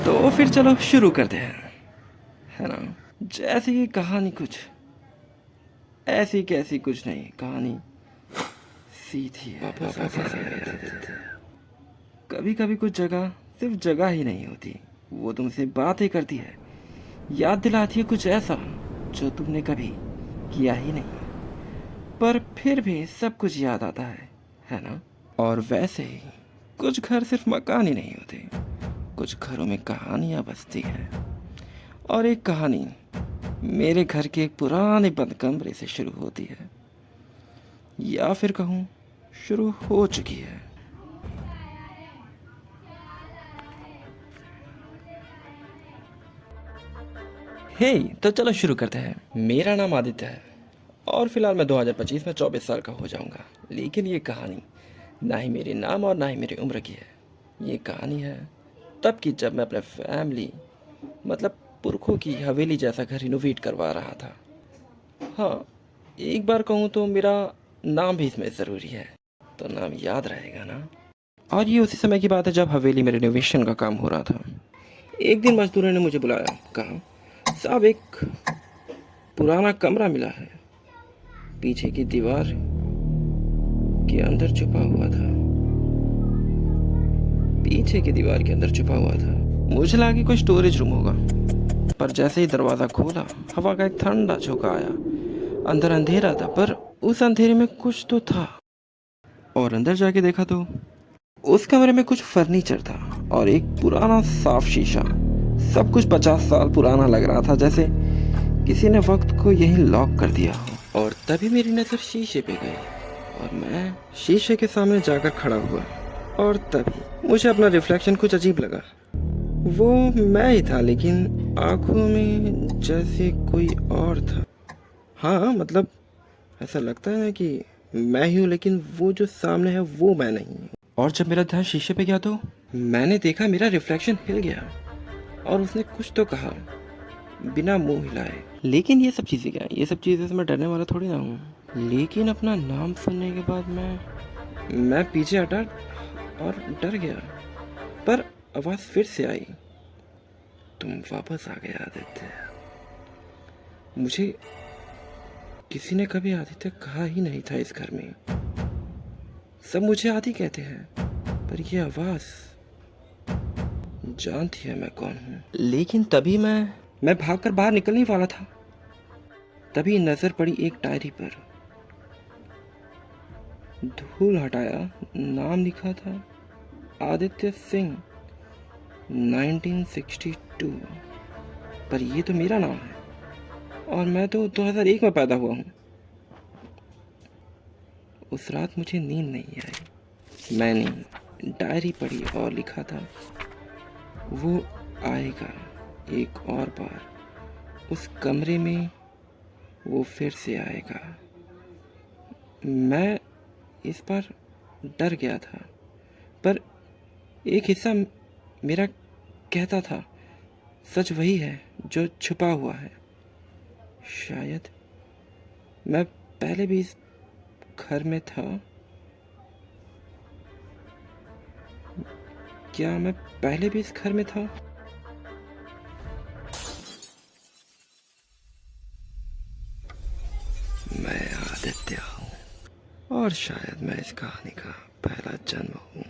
तो फिर चलो शुरू करते हैं, है ना। जैसे कि कहानी कुछ ऐसी कैसी कुछ नहीं, कहानी सीधी है। कभी कभी कुछ जगह सिर्फ जगह ही नहीं होती, वो तुमसे बातें करती है, याद दिलाती है कुछ ऐसा जो तुमने कभी किया ही नहीं, पर फिर भी सब कुछ याद आता है ना। और वैसे ही कुछ घर सिर्फ मकान ही नहीं होते, कुछ घरों में कहानियां बसती हैं। और एक कहानी मेरे घर के एक पुराने बंद कमरे से शुरू होती है, या फिर कहूँ शुरू हो चुकी है। हे तो चलो शुरू करते हैं। मेरा नाम आदित्य है और फिलहाल मैं 2025 में 24 साल का हो जाऊंगा। लेकिन ये कहानी ना ही मेरे नाम और ना ही मेरी उम्र की है। ये कहानी है तब की, जब मैं अपने फैमिली मतलब पुरखों की हवेली जैसा घर रिनोवेट करवा रहा था। हाँ, एक बार कहूँ तो मेरा नाम भी इसमें ज़रूरी है, तो नाम याद रहेगा ना। और ये उसी समय की बात है जब हवेली में रिनोवेशन का काम हो रहा था। एक दिन मजदूरों ने मुझे बुलाया, कहा साहब एक पुराना कमरा मिला है, पीछे की दीवार के अंदर छुपा हुआ था। पीछे की दीवार के अंदर छुपा हुआ था। मुझे लगा कि कोई स्टोरेज रूम होगा, पर जैसे ही दरवाज़ा खोला हवा का एक ठंडा झोंका आया। अंदर अंधेरा था, पर उस अंधेरे में कुछ तो था। और अंदर जाके देखा तो उस कमरे में कुछ फर्नीचर था और एक पुराना साफ शीशा। सब कुछ 50 साल पुराना लग रहा था, जैसे किसी ने वक्त को यहीं लॉक कर दिया हो। और तभी मेरी नज़र शीशे पे गई और मैं शीशे के सामने जाकर खड़ा हुआ। और तभी मुझे अपना रिफ्लेक्शन कुछ अजीब लगा। वो मैं ही था, लेकिन आंखों में जैसे कोई और था। हाँ मतलब ऐसा लगता है ना कि मैं ही हूँ, लेकिन वो जो सामने है वो मैं नहीं हूँ। और जब मेरा ध्यान शीशे पे गया तो मैंने देखा मेरा रिफ्लेक्शन हिल गया और उसने कुछ तो कहा बिना मुंह हिलाए। लेकिन ये सब चीज़ें क्या, ये सब चीज़ें से मैं डरने वाला थोड़ी ना हूँ। लेकिन अपना नाम सुनने के बाद मैं पीछे हटा और डर गया। पर आवाज़ फिर से आई, तुम वापस आ गए आदित्य। मुझे किसी ने कभी आदित्य कहा ही नहीं था इस घर में। सब मुझे आदि कहते हैं, पर ये आवाज़ जानती है मैं कौन हूँ। लेकिन तभी मैं भागकर बाहर निकलने वाला था, तभी नज़र पड़ी एक डायरी पर। धूल हटाया, नाम लिखा था आदित्य सिंह 1962। पर ये तो मेरा नाम है और मैं तो 2001 में पैदा हुआ हूँ। उस रात मुझे नींद नहीं आई। मैंने डायरी पढ़ी और लिखा था वो आएगा एक और बार, उस कमरे में वो फिर से आएगा। मैं इस बार डर गया था, पर एक हिस्सा मेरा कहता था सच वही है जो छुपा हुआ है। शायद मैं पहले भी इस घर में था। क्या मैं पहले भी इस घर में था? मैं आदित्य हूँ और शायद मैं इस कहानी का पहला जन्म हूँ।